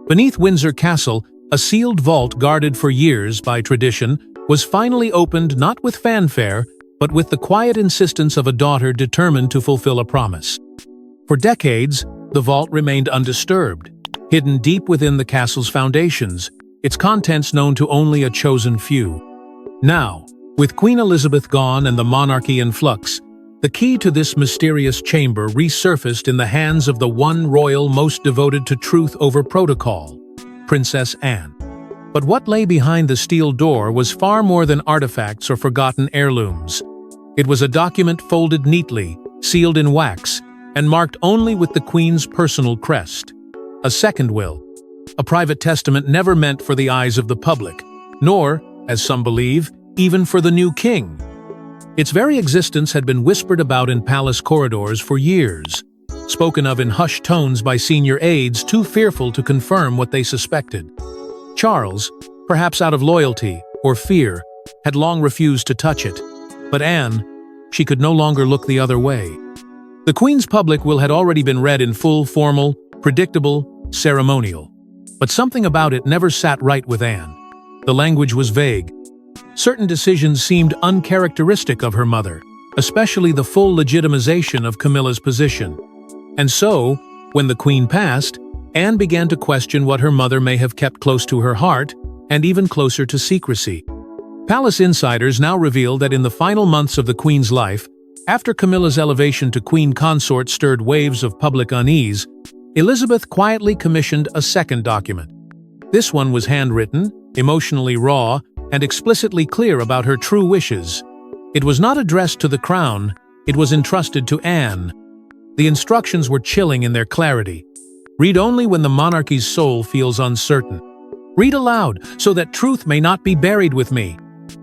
Beneath Windsor Castle, a sealed vault guarded for years by tradition was finally opened not with fanfare, but with the quiet insistence of a daughter determined to fulfill a promise. For decades, the vault remained undisturbed, hidden deep within the castle's foundations, its contents known to only a chosen few. Now, with Queen Elizabeth gone and the monarchy in flux, the key to this mysterious chamber resurfaced in the hands of the one royal most devoted to truth over protocol, Princess Anne. But what lay behind the steel door was far more than artifacts or forgotten heirlooms. It was a document folded neatly, sealed in wax, and marked only with the Queen's personal crest. A second will, a private testament never meant for the eyes of the public, nor, as some believe, even for the new king. Its very existence had been whispered about in palace corridors for years, spoken of in hushed tones by senior aides too fearful to confirm what they suspected. Charles, perhaps out of loyalty or fear, had long refused to touch it, but Anne, she could no longer look the other way. The Queen's public will had already been read in full, formal, predictable, ceremonial. But something about it never sat right with Anne. The language was vague. Certain decisions seemed uncharacteristic of her mother, especially the full legitimization of Camilla's position. And so, when the Queen passed, Anne began to question what her mother may have kept close to her heart, and even closer to secrecy. Palace insiders now reveal that in the final months of the Queen's life, after Camilla's elevation to Queen Consort stirred waves of public unease, Elizabeth quietly commissioned a second document. This one was handwritten, emotionally raw, and explicitly clear about her true wishes. It was not addressed to the crown, it was entrusted to Anne. The instructions were chilling in their clarity. Read only when the monarchy's soul feels uncertain. Read aloud, so that truth may not be buried with me.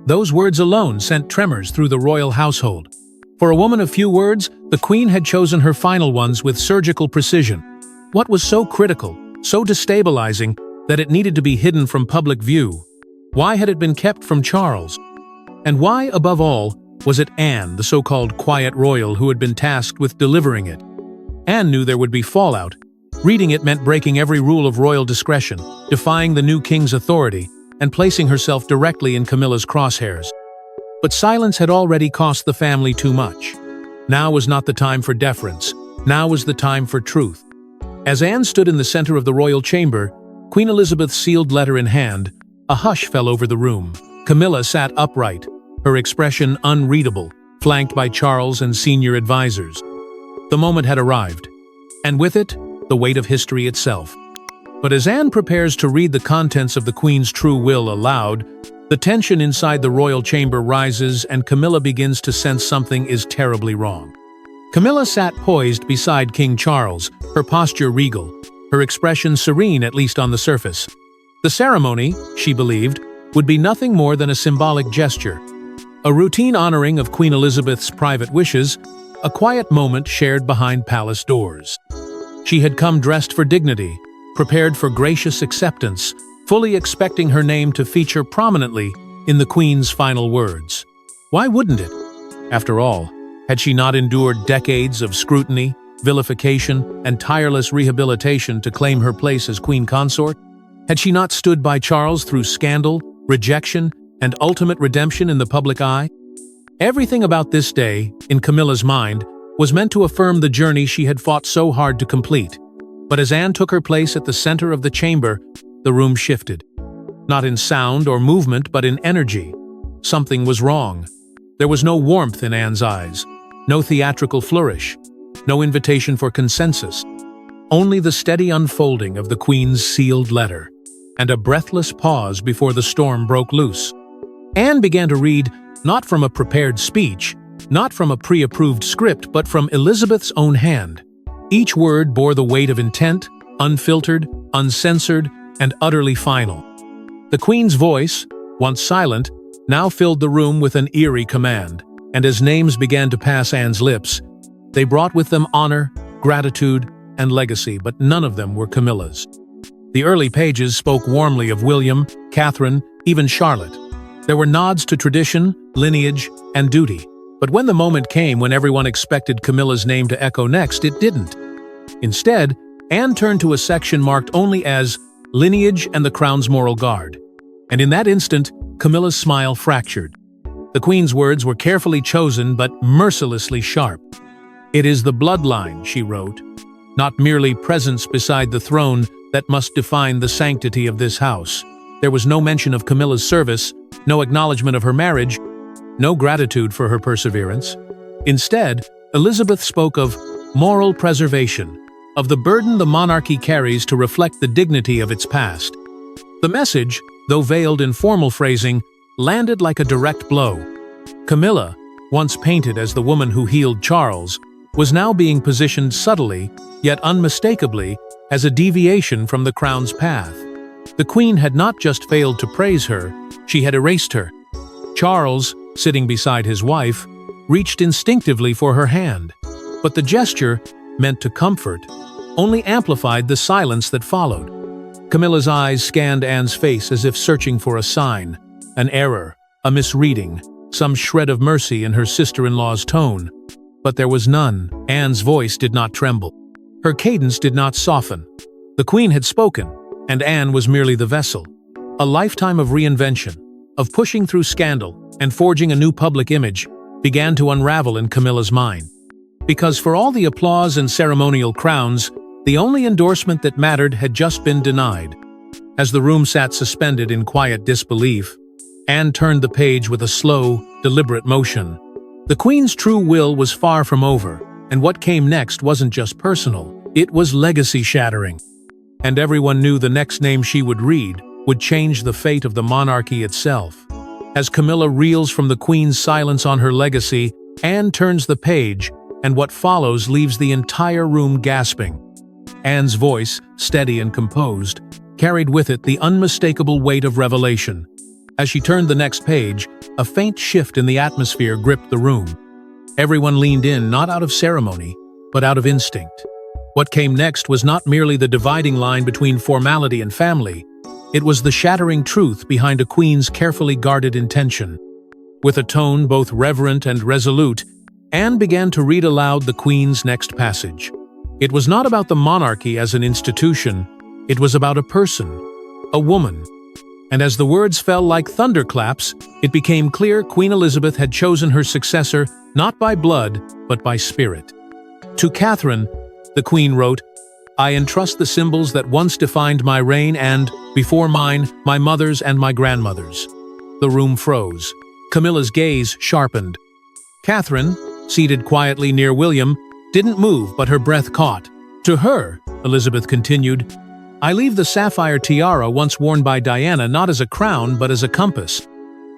Those words alone sent tremors through the royal household. For a woman of few words, the Queen had chosen her final ones with surgical precision. What was so critical, so destabilizing, that it needed to be hidden from public view? Why had it been kept from Charles? And why, above all, was it Anne, the so-called quiet royal, who had been tasked with delivering it? Anne knew there would be fallout. Reading it meant breaking every rule of royal discretion, defying the new king's authority, and placing herself directly in Camilla's crosshairs. But silence had already cost the family too much. Now was not the time for deference. Now was the time for truth. As Anne stood in the center of the royal chamber, Queen Elizabeth's sealed letter in hand, a hush fell over the room. Camilla sat upright, her expression unreadable, flanked by Charles and senior advisors. The moment had arrived, and with it, the weight of history itself. But as Anne prepares to read the contents of the Queen's true will aloud, the tension inside the royal chamber rises and Camilla begins to sense something is terribly wrong. Camilla sat poised beside King Charles, her posture regal, her expression serene at least on the surface. The ceremony, she believed, would be nothing more than a symbolic gesture, a routine honoring of Queen Elizabeth's private wishes, a quiet moment shared behind palace doors. She had come dressed for dignity, prepared for gracious acceptance, fully expecting her name to feature prominently in the Queen's final words. Why wouldn't it? After all, had she not endured decades of scrutiny, vilification, and tireless rehabilitation to claim her place as Queen Consort? Had she not stood by Charles through scandal, rejection, and ultimate redemption in the public eye? Everything about this day, in Camilla's mind, was meant to affirm the journey she had fought so hard to complete. But as Anne took her place at the center of the chamber, the room shifted. Not in sound or movement, but in energy. Something was wrong. There was no warmth in Anne's eyes, no theatrical flourish, no invitation for consensus. Only the steady unfolding of the Queen's sealed letter, and a breathless pause before the storm broke loose. Anne began to read, not from a prepared speech, not from a pre-approved script, but from Elizabeth's own hand. Each word bore the weight of intent, unfiltered, uncensored, and utterly final. The Queen's voice, once silent, now filled the room with an eerie command, and as names began to pass Anne's lips, they brought with them honor, gratitude, and legacy, but none of them were Camilla's. The early pages spoke warmly of William, Catherine, even Charlotte. There were nods to tradition, lineage, and duty. But when the moment came when everyone expected Camilla's name to echo next, it didn't. Instead, Anne turned to a section marked only as lineage, and the crown's moral guard. And in that instant, Camilla's smile fractured. The queen's words were carefully chosen but mercilessly sharp. "It is the bloodline," she wrote, "not merely presence beside the throne that must define the sanctity of this house." There was no mention of Camilla's service, no acknowledgement of her marriage, no gratitude for her perseverance. Instead, Elizabeth spoke of moral preservation, of the burden the monarchy carries to reflect the dignity of its past. The message, though veiled in formal phrasing, landed like a direct blow. Camilla, once painted as the woman who healed Charles, was now being positioned subtly, yet unmistakably, as a deviation from the crown's path. The queen had not just failed to praise her, she had erased her. Charles, sitting beside his wife, reached instinctively for her hand, but the gesture, meant to comfort, only amplified the silence that followed. Camilla's eyes scanned Anne's face as if searching for a sign, an error, a misreading, some shred of mercy in her sister-in-law's tone. But there was none. Anne's voice did not tremble. Her cadence did not soften. The queen had spoken, and Anne was merely the vessel. A lifetime of reinvention, of pushing through scandal and forging a new public image, began to unravel in Camilla's mind. Because for all the applause and ceremonial crowns, the only endorsement that mattered had just been denied. As the room sat suspended in quiet disbelief, Anne turned the page with a slow, deliberate motion. The queen's true will was far from over, and what came next wasn't just personal, it was legacy-shattering. And everyone knew the next name she would read would change the fate of the monarchy itself. As Camilla reels from the queen's silence on her legacy, Anne turns the page, and what follows leaves the entire room gasping. Anne's voice, steady and composed, carried with it the unmistakable weight of revelation. As she turned the next page, a faint shift in the atmosphere gripped the room. Everyone leaned in, not out of ceremony, but out of instinct. What came next was not merely the dividing line between formality and family, it was the shattering truth behind a queen's carefully guarded intention. With a tone both reverent and resolute, Anne began to read aloud the queen's next passage. It was not about the monarchy as an institution, it was about a person, a woman. And as the words fell like thunderclaps, it became clear Queen Elizabeth had chosen her successor not by blood, but by spirit. To Catherine, the queen wrote, "I entrust the symbols that once defined my reign and, before mine, my mother's and my grandmother's." The room froze. Camilla's gaze sharpened. Catherine, seated quietly near William, didn't move, but her breath caught. "To her," Elizabeth continued, "I leave the sapphire tiara once worn by Diana not as a crown but as a compass.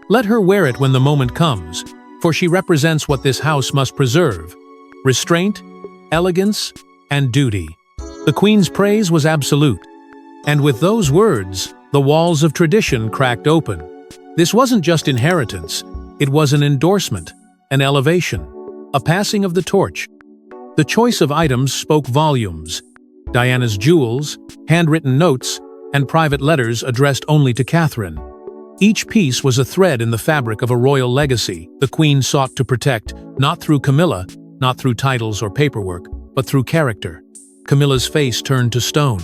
Let her wear it when the moment comes, for she represents what this house must preserve: restraint, elegance, and duty." The queen's praise was absolute. And with those words, the walls of tradition cracked open. This wasn't just inheritance, it was an endorsement, an elevation, a passing of the torch. The choice of items spoke volumes. Diana's jewels, handwritten notes, and private letters addressed only to Catherine. Each piece was a thread in the fabric of a royal legacy the queen sought to protect, not through Camilla, not through titles or paperwork, but through character. Camilla's face turned to stone.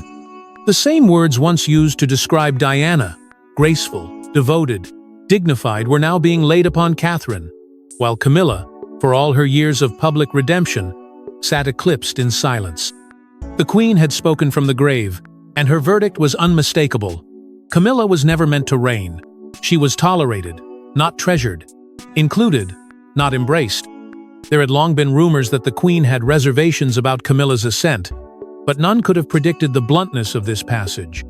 The same words once used to describe Diana, graceful, devoted, dignified, were now being laid upon Catherine, while Camilla, for all her years of public redemption, sat eclipsed in silence. The queen had spoken from the grave, and her verdict was unmistakable. Camilla was never meant to reign. She was tolerated, not treasured, included, not embraced. There had long been rumors that the queen had reservations about Camilla's ascent, but none could have predicted the bluntness of this passage.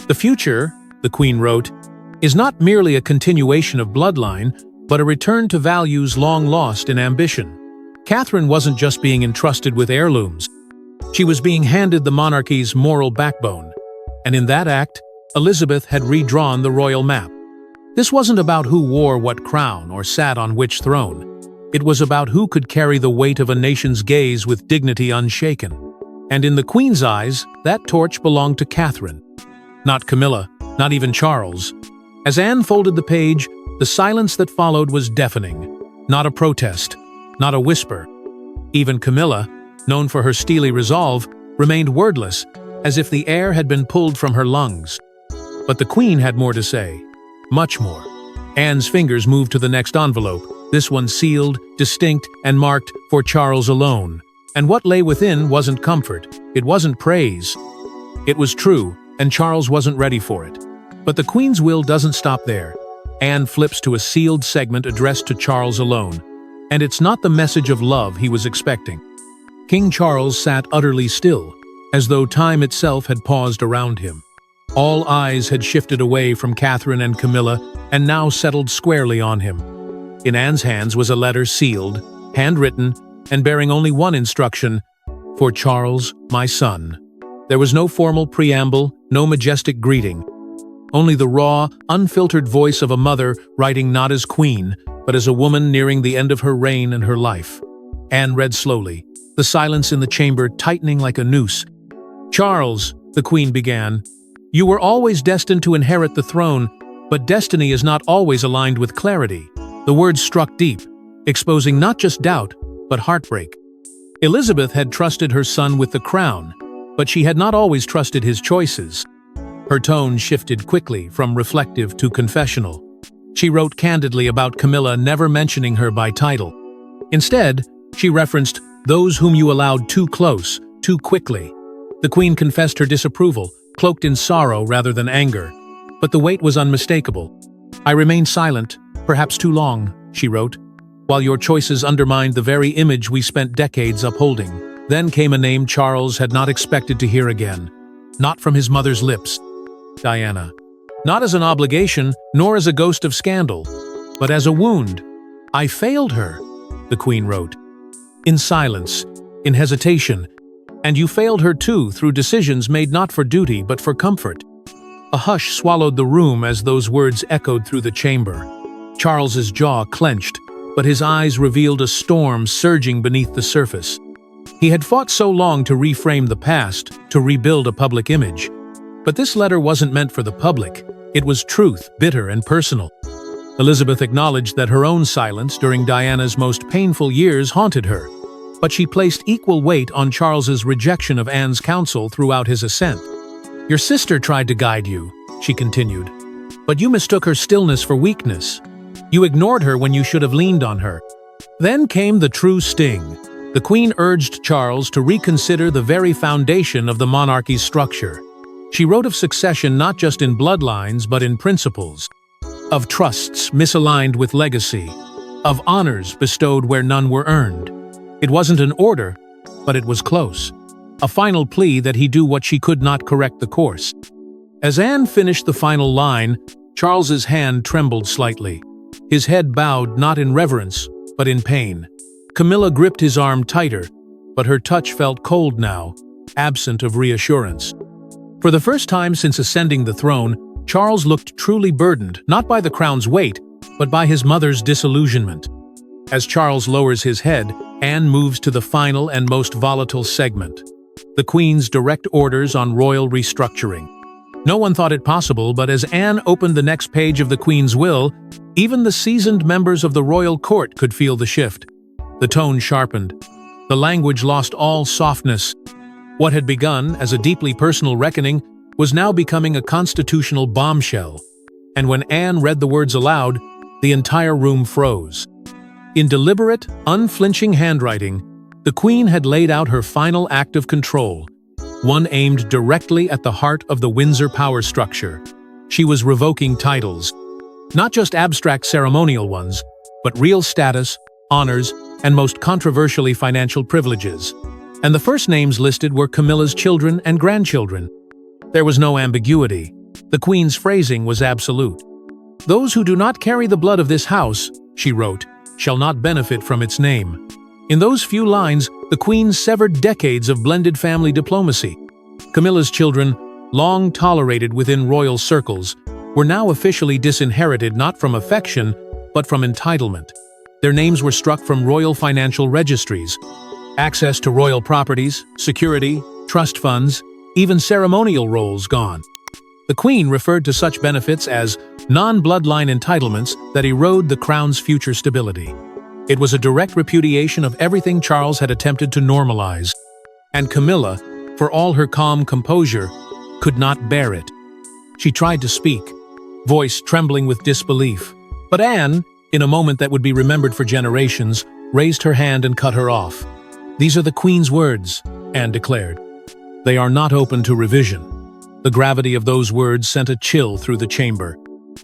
"The future," the queen wrote, "is not merely a continuation of bloodline, but a return to values long lost in ambition." Catherine wasn't just being entrusted with heirlooms. She was being handed the monarchy's moral backbone. And in that act, Elizabeth had redrawn the royal map. This wasn't about who wore what crown or sat on which throne. It was about who could carry the weight of a nation's gaze with dignity unshaken. And in the queen's eyes, that torch belonged to Catherine. Not Camilla, not even Charles. As Anne folded the page, the silence that followed was deafening. Not a protest, not a whisper. Even Camilla, known for her steely resolve, remained wordless, as if the air had been pulled from her lungs. But the Queen had more to say. Much more. Anne's fingers moved to the next envelope, this one sealed, distinct, and marked for Charles alone. And what lay within wasn't comfort. It wasn't praise. It was true, and Charles wasn't ready for it. But the Queen's will doesn't stop there. Anne flips to a sealed segment addressed to Charles alone. And it's not the message of love he was expecting. King Charles sat utterly still, as though time itself had paused around him. All eyes had shifted away from Catherine and Camilla and now settled squarely on him. In Anne's hands was a letter sealed, handwritten, and bearing only one instruction: "For Charles, my son." There was no formal preamble, no majestic greeting. Only the raw, unfiltered voice of a mother writing not as queen, but as a woman nearing the end of her reign and her life. Anne read slowly, the silence in the chamber tightening like a noose. "Charles," the Queen began, "you were always destined to inherit the throne, but destiny is not always aligned with clarity." The words struck deep, exposing not just doubt, but heartbreak. Elizabeth had trusted her son with the crown, but she had not always trusted his choices. Her tone shifted quickly from reflective to confessional. She wrote candidly about Camilla, never mentioning her by title. Instead, she referenced those whom you allowed too close, too quickly. The Queen confessed her disapproval, cloaked in sorrow rather than anger. But the weight was unmistakable. "I remained silent, perhaps too long," she wrote, "while your choices undermined the very image we spent decades upholding." Then came a name Charles had not expected to hear again. Not from his mother's lips. Diana. Not as an obligation, nor as a ghost of scandal, but as a wound. "I failed her," the Queen wrote. "In silence, in hesitation, and you failed her too through decisions made not for duty but for comfort." A hush swallowed the room as those words echoed through the chamber. Charles's jaw clenched, but his eyes revealed a storm surging beneath the surface. He had fought so long to reframe the past, to rebuild a public image. But this letter wasn't meant for the public. It was truth, bitter and personal. Elizabeth acknowledged that her own silence during Diana's most painful years haunted her, but she placed equal weight on Charles's rejection of Anne's counsel throughout his ascent. "Your sister tried to guide you," she continued, "but you mistook her stillness for weakness. You ignored her when you should have leaned on her." Then came the true sting. The Queen urged Charles to reconsider the very foundation of the monarchy's structure. She wrote of succession not just in bloodlines but in principles, of trusts misaligned with legacy, of honors bestowed where none were earned. It wasn't an order, but it was close. A final plea that he do what she could not correct the course. As Anne finished the final line, Charles's hand trembled slightly. His head bowed not in reverence, but in pain. Camilla gripped his arm tighter, but her touch felt cold now, absent of reassurance. For the first time since ascending the throne, Charles looked truly burdened, not by the crown's weight, but by his mother's disillusionment. As Charles lowers his head, Anne moves to the final and most volatile segment: the Queen's direct orders on royal restructuring. No one thought it possible, but as Anne opened the next page of the Queen's will, even the seasoned members of the royal court could feel the shift. The tone sharpened. The language lost all softness. What had begun as a deeply personal reckoning was now becoming a constitutional bombshell. And when Anne read the words aloud, the entire room froze. In deliberate, unflinching handwriting, the Queen had laid out her final act of control, one aimed directly at the heart of the Windsor power structure. She was revoking titles, not just abstract ceremonial ones, but real status, honors, and most controversially financial privileges. And the first names listed were Camilla's children and grandchildren. There was no ambiguity. The Queen's phrasing was absolute. "Those who do not carry the blood of this house," she wrote, "shall not benefit from its name." In those few lines, the Queen severed decades of blended family diplomacy. Camilla's children, long tolerated within royal circles, were now officially disinherited not from affection, but from entitlement. Their names were struck from royal financial registries. Access to royal properties, security, trust funds, even ceremonial roles gone. The Queen referred to such benefits as non-bloodline entitlements that erode the crown's future stability. It was a direct repudiation of everything Charles had attempted to normalize. And Camilla, for all her calm composure, could not bear it. She tried to speak, voice trembling with disbelief. But Anne, in a moment that would be remembered for generations, raised her hand and cut her off. "These are the Queen's words," Anne declared. "They are not open to revision." The gravity of those words sent a chill through the chamber.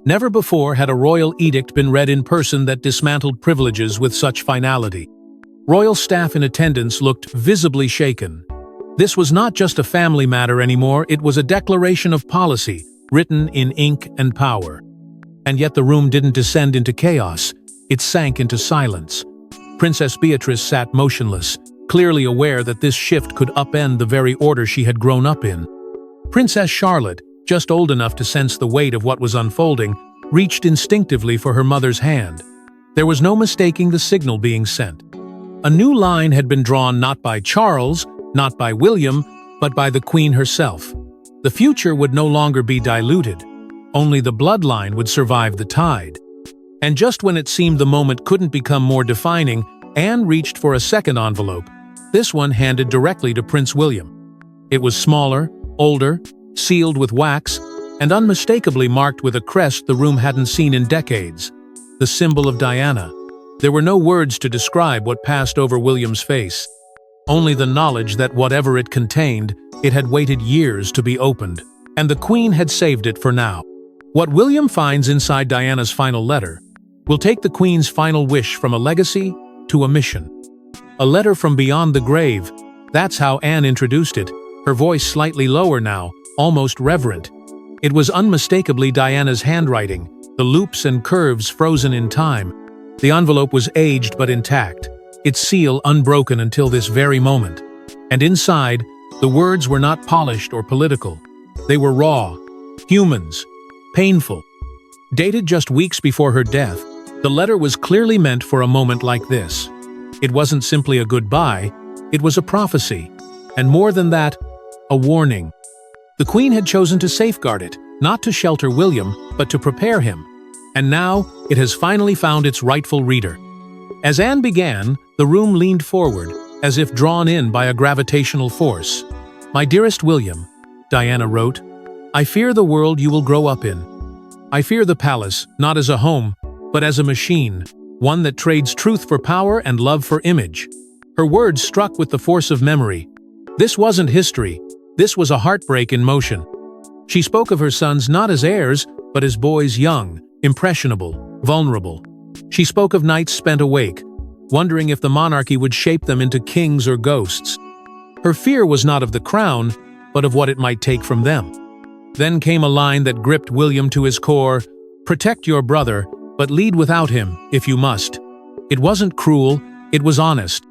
Never before had a royal edict been read in person that dismantled privileges with such finality. Royal staff in attendance looked visibly shaken. This was not just a family matter anymore, it was a declaration of policy, written in ink and power. And yet the room didn't descend into chaos, it sank into silence. Princess Beatrice sat motionless, clearly aware that this shift could upend the very order she had grown up in. Princess Charlotte, just old enough to sense the weight of what was unfolding, reached instinctively for her mother's hand. There was no mistaking the signal being sent. A new line had been drawn not by Charles, not by William, but by the Queen herself. The future would no longer be diluted. Only the bloodline would survive the tide. And just when it seemed the moment couldn't become more defining, Anne reached for a second envelope, this one handed directly to Prince William. It was smaller, older, sealed with wax, and unmistakably marked with a crest the room hadn't seen in decades, the symbol of Diana. There were no words to describe what passed over William's face, only the knowledge that whatever it contained, it had waited years to be opened, and the Queen had saved it for now. What William finds inside Diana's final letter will take the Queen's final wish from a legacy to a mission. A letter from beyond the grave, that's how Anne introduced it, her voice slightly lower now, almost reverent. It was unmistakably Diana's handwriting, the loops and curves frozen in time. The envelope was aged but intact, its seal unbroken until this very moment. And inside, the words were not polished or political. They were raw, humans, painful. Dated just weeks before her death, the letter was clearly meant for a moment like this. It wasn't simply a goodbye, it was a prophecy. And more than that, a warning. The Queen had chosen to safeguard it, not to shelter William, but to prepare him. And now, it has finally found its rightful reader. As Anne began, the room leaned forward, as if drawn in by a gravitational force. "My dearest William," Diana wrote, "I fear the world you will grow up in. I fear the palace, not as a home, but as a machine, one that trades truth for power and love for image." Her words struck with the force of memory. This wasn't history. This was a heartbreak in motion. She spoke of her sons not as heirs, but as boys young, impressionable, vulnerable. She spoke of nights spent awake, wondering if the monarchy would shape them into kings or ghosts. Her fear was not of the crown, but of what it might take from them. Then came a line that gripped William to his core, "Protect your brother, but lead without him, if you must." It wasn't cruel, it was honest.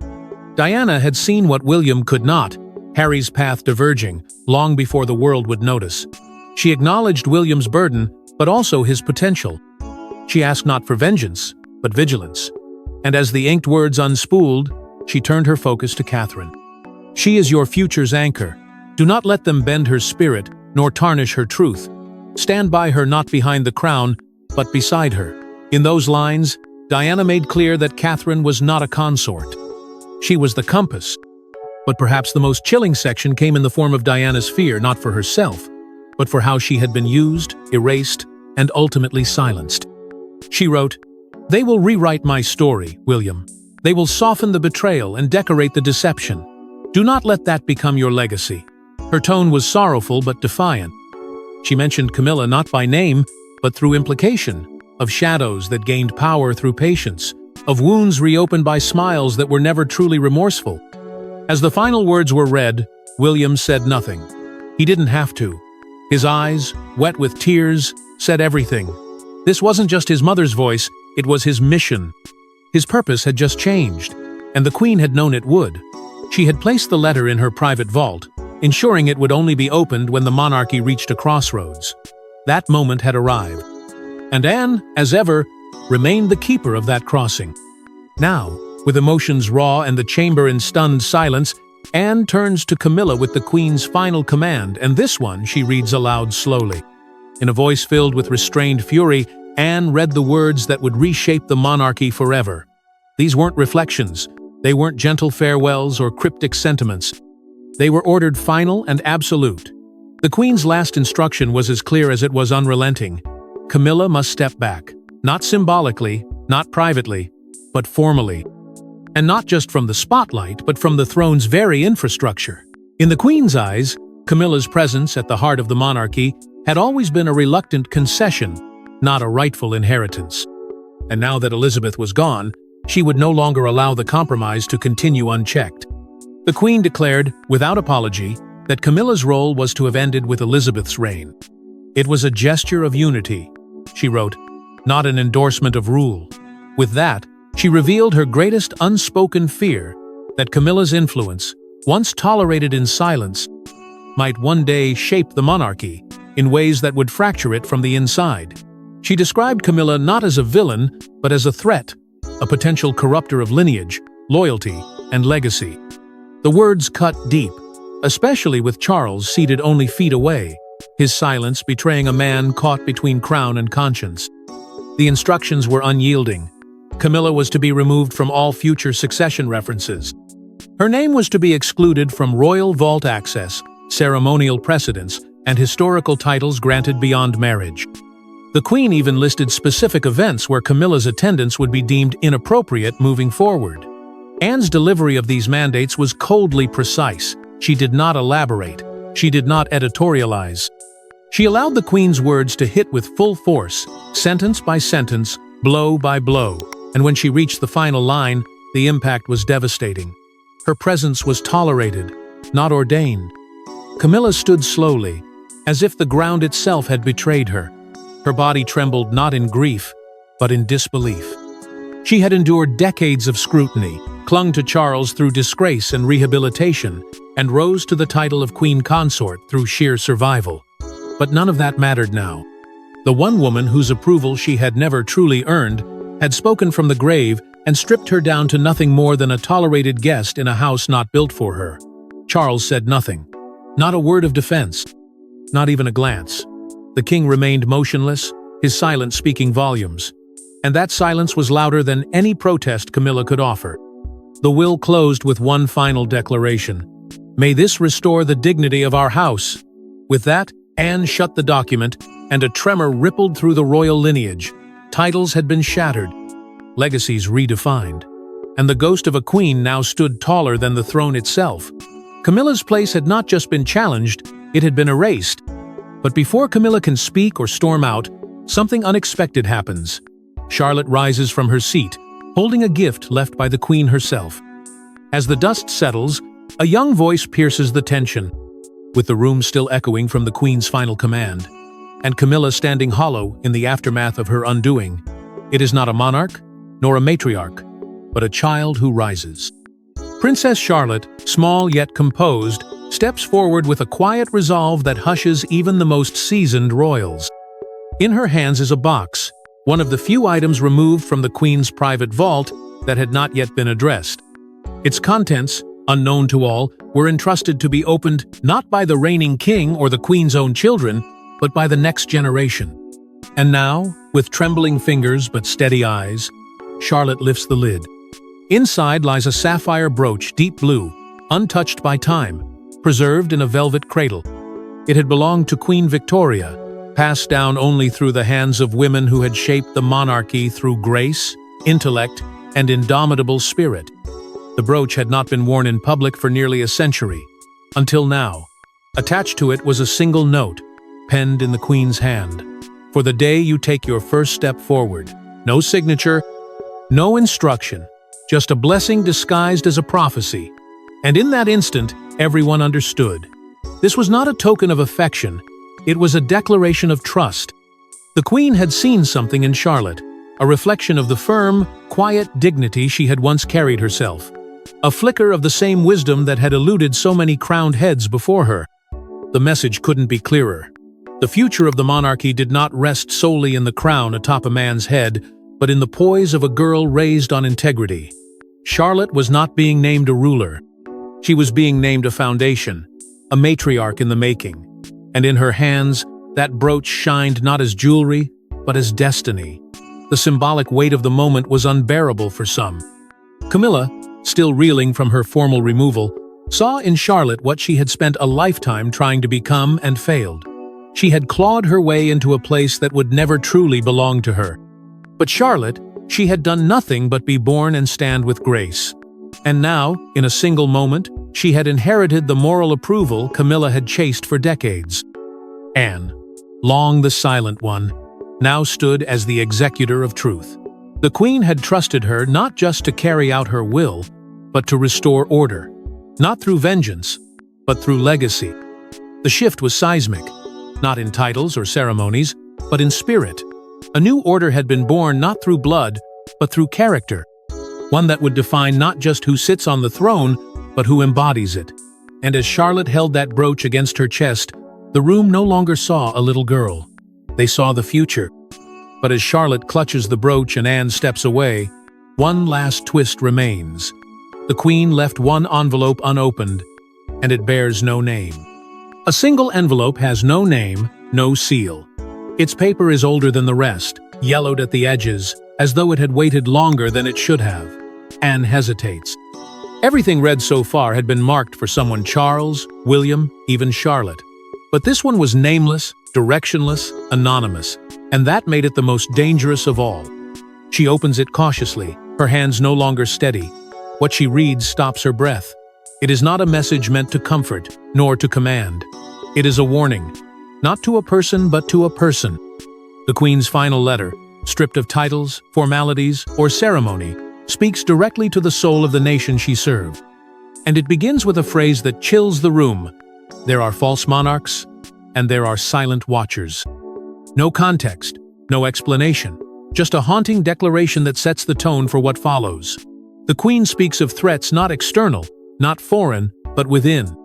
Diana had seen what William could not, Harry's path diverging, long before the world would notice. She acknowledged William's burden, but also his potential. She asked not for vengeance, but vigilance. And as the inked words unspooled, she turned her focus to Catherine. "She is your future's anchor. Do not let them bend her spirit, nor tarnish her truth. Stand by her not behind the crown, but beside her." In those lines, Diana made clear that Catherine was not a consort. She was the compass. But perhaps the most chilling section came in the form of Diana's fear, not for herself, but for how she had been used, erased, and ultimately silenced. She wrote, "They will rewrite my story, William. They will soften the betrayal and decorate the deception. Do not let that become your legacy." Her tone was sorrowful but defiant. She mentioned Camilla not by name, but through implication, of shadows that gained power through patience, of wounds reopened by smiles that were never truly remorseful. As the final words were read, William said nothing. He didn't have to. His eyes, wet with tears, said everything. This wasn't just his mother's voice, it was his mission. His purpose had just changed, and the Queen had known it would. She had placed the letter in her private vault, ensuring it would only be opened when the monarchy reached a crossroads. That moment had arrived. And Anne, as ever, remained the keeper of that crossing. Now, with emotions raw and the chamber in stunned silence, Anne turns to Camilla with the Queen's final command, and this one she reads aloud slowly. In a voice filled with restrained fury, Anne read the words that would reshape the monarchy forever. These weren't reflections. They weren't gentle farewells or cryptic sentiments. They were ordered final and absolute. The Queen's last instruction was as clear as it was unrelenting. Camilla must step back, not symbolically, not privately, but formally. And not just from the spotlight, but from the throne's very infrastructure. In the Queen's eyes, Camilla's presence at the heart of the monarchy had always been a reluctant concession, not a rightful inheritance. And now that Elizabeth was gone, she would no longer allow the compromise to continue unchecked. The Queen declared, without apology, that Camilla's role was to have ended with Elizabeth's reign. It was a gesture of unity, she wrote, not an endorsement of rule. With that, she revealed her greatest unspoken fear, that Camilla's influence, once tolerated in silence, might one day shape the monarchy in ways that would fracture it from the inside. She described Camilla not as a villain, but as a threat, a potential corrupter of lineage, loyalty, and legacy. The words cut deep, especially with Charles seated only feet away, his silence betraying a man caught between crown and conscience. The instructions were unyielding. Camilla was to be removed from all future succession references. Her name was to be excluded from royal vault access, ceremonial precedence, and historical titles granted beyond marriage. The Queen even listed specific events where Camilla's attendance would be deemed inappropriate moving forward. Anne's delivery of these mandates was coldly precise. She did not elaborate. She did not editorialize. She allowed the Queen's words to hit with full force, sentence by sentence, blow by blow, and when she reached the final line, the impact was devastating. Her presence was tolerated, not ordained. Camilla stood slowly, as if the ground itself had betrayed her. Her body trembled not in grief, but in disbelief. She had endured decades of scrutiny, clung to Charles through disgrace and rehabilitation, and rose to the title of Queen Consort through sheer survival. But none of that mattered now. The one woman whose approval she had never truly earned had spoken from the grave and stripped her down to nothing more than a tolerated guest in a house not built for her. Charles said nothing. Not a word of defense. Not even a glance. The king remained motionless, his silence speaking volumes. And that silence was louder than any protest Camilla could offer. The will closed with one final declaration. "May this restore the dignity of our house." With that, Anne shut the document, and a tremor rippled through the royal lineage. Titles had been shattered, legacies redefined, and the ghost of a queen now stood taller than the throne itself. Camilla's place had not just been challenged, it had been erased. But before Camilla can speak or storm out, something unexpected happens. Charlotte rises from her seat, holding a gift left by the Queen herself. As the dust settles, a young voice pierces the tension, with the room still echoing from the Queen's final command, and Camilla standing hollow in the aftermath of her undoing. It is not a monarch, nor a matriarch, but a child who rises. Princess Charlotte, small yet composed, steps forward with a quiet resolve that hushes even the most seasoned royals. In her hands is a box, one of the few items removed from the Queen's private vault that had not yet been addressed. Its contents, unknown to all, were entrusted to be opened not by the reigning king or the Queen's own children, but by the next generation. And now, with trembling fingers but steady eyes, Charlotte lifts the lid. Inside lies a sapphire brooch, deep blue, untouched by time, preserved in a velvet cradle. It had belonged to Queen Victoria, passed down only through the hands of women who had shaped the monarchy through grace, intellect, and indomitable spirit. The brooch had not been worn in public for nearly a century, until now. Attached to it was a single note, penned in the Queen's hand. For the day you take your first step forward. No signature, no instruction, just a blessing disguised as a prophecy. And in that instant, everyone understood. This was not a token of affection, it was a declaration of trust. The Queen had seen something in Charlotte, a reflection of the firm, quiet dignity she had once carried herself. A flicker of the same wisdom that had eluded so many crowned heads before her. The message couldn't be clearer. The future of the monarchy did not rest solely in the crown atop a man's head, but in the poise of a girl raised on integrity. Charlotte was not being named a ruler. She was being named a foundation, a matriarch in the making. And in her hands, that brooch shined not as jewelry, but as destiny. The symbolic weight of the moment was unbearable for some. Camilla, still reeling from her formal removal, saw in Charlotte what she had spent a lifetime trying to become and failed. She had clawed her way into a place that would never truly belong to her. But Charlotte, she had done nothing but be born and stand with grace. And now, in a single moment, she had inherited the moral approval Camilla had chased for decades. Anne, long the silent one, now stood as the executor of truth. The Queen had trusted her not just to carry out her will, but to restore order, not through vengeance, but through legacy. The shift was seismic, not in titles or ceremonies, but in spirit. A new order had been born not through blood, but through character, one that would define not just who sits on the throne, but who embodies it. And as Charlotte held that brooch against her chest, the room no longer saw a little girl. They saw the future. But as Charlotte clutches the brooch and Anne steps away, one last twist remains. The Queen left one envelope unopened, and it bears no name. A single envelope has no name, no seal. Its paper is older than the rest, yellowed at the edges, as though it had waited longer than it should have. Anne hesitates. Everything read so far had been marked for someone: Charles, William, even Charlotte. But this one was nameless, directionless, anonymous, and that made it the most dangerous of all. She opens it cautiously, her hands no longer steady. What she reads stops her breath. It is not a message meant to comfort, nor to command. It is a warning, not to a person but to a person. The Queen's final letter, stripped of titles, formalities, or ceremony, speaks directly to the soul of the nation she served. And it begins with a phrase that chills the room: there are false monarchs, and there are silent watchers. No context, no explanation, just a haunting declaration that sets the tone for what follows. The Queen speaks of threats not external, not foreign, but within.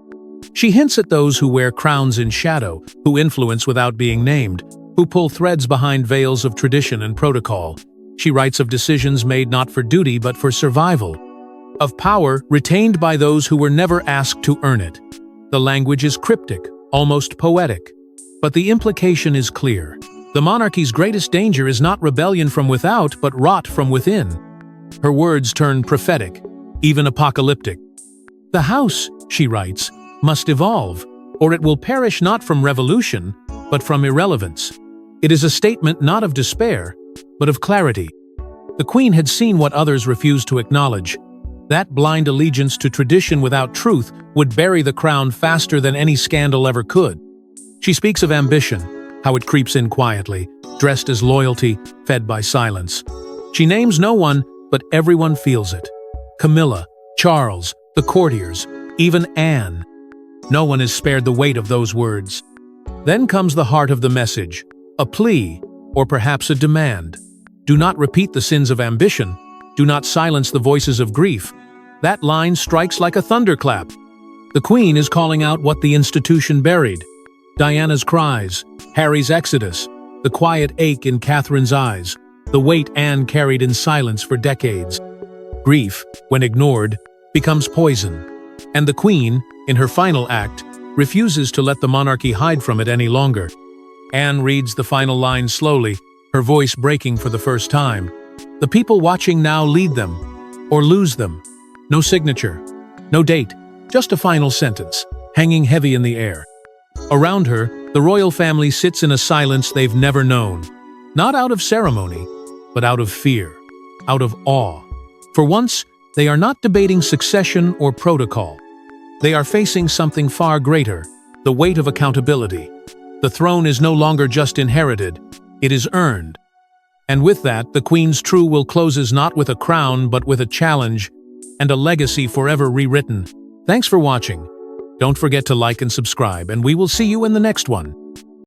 She hints at those who wear crowns in shadow, who influence without being named, who pull threads behind veils of tradition and protocol. She writes of decisions made not for duty but for survival, of power retained by those who were never asked to earn it. The language is cryptic, almost poetic, but the implication is clear. The monarchy's greatest danger is not rebellion from without, but rot from within. Her words turn prophetic, even apocalyptic. The house, she writes, must evolve, or it will perish not from revolution, but from irrelevance. It is a statement not of despair, but of clarity. The Queen had seen what others refused to acknowledge. That blind allegiance to tradition without truth would bury the crown faster than any scandal ever could. She speaks of ambition, how it creeps in quietly, dressed as loyalty, fed by silence. She names no one, but everyone feels it. Camilla, Charles, the courtiers, even Anne. No one is spared the weight of those words. Then comes the heart of the message, a plea, or perhaps a demand. Do not repeat the sins of ambition. Do not silence the voices of grief. That line strikes like a thunderclap. The Queen is calling out what the institution buried. Diana's cries, Harry's exodus, the quiet ache in Catherine's eyes, the weight Anne carried in silence for decades. Grief, when ignored, becomes poison. And the Queen, in her final act, refuses to let the monarchy hide from it any longer. Anne reads the final line slowly, her voice breaking for the first time. The people watching now lead them, or lose them. No signature, no date, just a final sentence, hanging heavy in the air. Around her, the royal family sits in a silence they've never known. Not out of ceremony, but out of fear, out of awe. For once, they are not debating succession or protocol. They are facing something far greater, the weight of accountability. The throne is no longer just inherited, it is earned. And with that, the Queen's true will closes not with a crown but with a challenge and a legacy forever rewritten. Thanks for watching. Don't forget to like and subscribe, and we will see you in the next one.